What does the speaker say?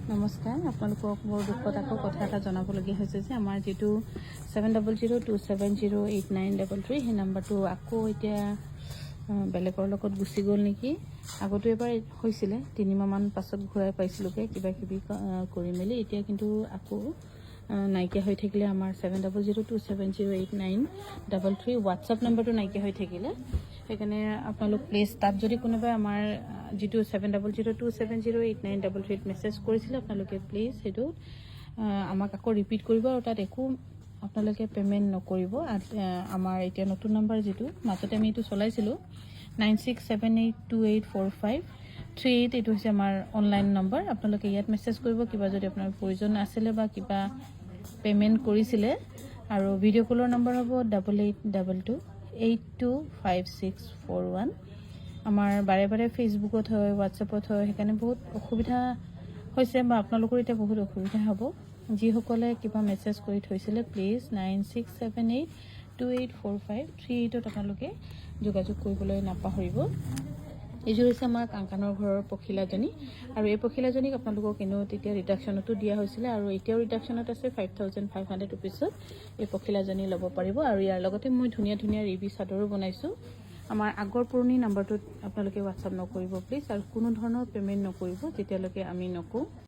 নমস্কাৰ, আপোনালোকক বৰ দুখত আকৌ কথা এটা জনাবলগীয়া হৈছে যে আমাৰ যিটো 7002708933 সেই নাম্বাৰটো আকৌ এতিয়া বেলেগৰ লগত গুচি গ'ল নেকি। আগতো এবাৰ হৈছিলে, 3 মাহমান পাছত ঘূৰাই পাইছিলোঁগৈ কিবা কিবি কৰি মেলি। এতিয়া কিন্তু আকৌ নাইকিয়া হৈ থাকিলে। আমাৰ 7002708933 হোৱাটছআপ নাম্বাৰটো নাইকিয়া হৈ থাকিলে। সেইকাৰণে আপোনালোক প্লিজ তাত যদি কোনোবাই আমাৰ যিটো 7002708933 মেছেজ কৰিছিলে, আপোনালোকে প্লিজ সেইটো আমাক আকৌ ৰিপিট কৰিব আৰু তাত একো আপোনালোকে পে'মেণ্ট নকৰিব। আমাৰ এতিয়া নতুন নাম্বাৰ যিটো মাজতে আমি এইটো চলাইছিলোঁ 9678284538, এইটো হৈছে আমাৰ অনলাইন নম্বৰ। আপোনালোকে ইয়াত মেছেজ কৰিব কিবা যদি আপোনাৰ প্ৰয়োজন আছিলে বা কিবা পে'মেণ্ট কৰিছিলে। আৰু ভিডিঅ' কলৰ নম্বৰ হ'ব 8822825641। আমাৰ বাৰে বাৰে ফেচবুকত হয়, হোৱাটছএপত হয়, সেইকাৰণে বহুত অসুবিধা হৈছে বা আপোনালোকৰ এতিয়া বহুত অসুবিধা হ'ব। যিসকলে কিবা মেছেজ কৰি থৈছিলে প্লিজ 9678284538 আপোনালোকে যোগাযোগ কৰিবলৈ নাপাহৰিব। এইযোৰ হৈছে আমাৰ কাংকানৰ ঘৰৰ পখিলাজনী, আৰু এই পখিলাজনীক আপোনালোকক এনেও তেতিয়া ৰিডাকশ্যনতো দিয়া হৈছিলে আৰু এতিয়াও ৰিডাকশ্যনত আছে। 5500 ৰুপিছত এই পখিলাজনী ল'ব পাৰিব। আৰু ইয়াৰ লগতে মই ধুনীয়া ধুনীয়া ৰিবি চাদৰো বনাইছোঁ। আমাৰ আগৰ পুৰণি নাম্বাৰটোত আপোনালোকে হোৱাটছআপ নকৰিব প্লিজ, আৰু কোনো ধৰণৰ পে'মেণ্ট নকৰিব যেতিয়ালৈকে আমি নকওঁ।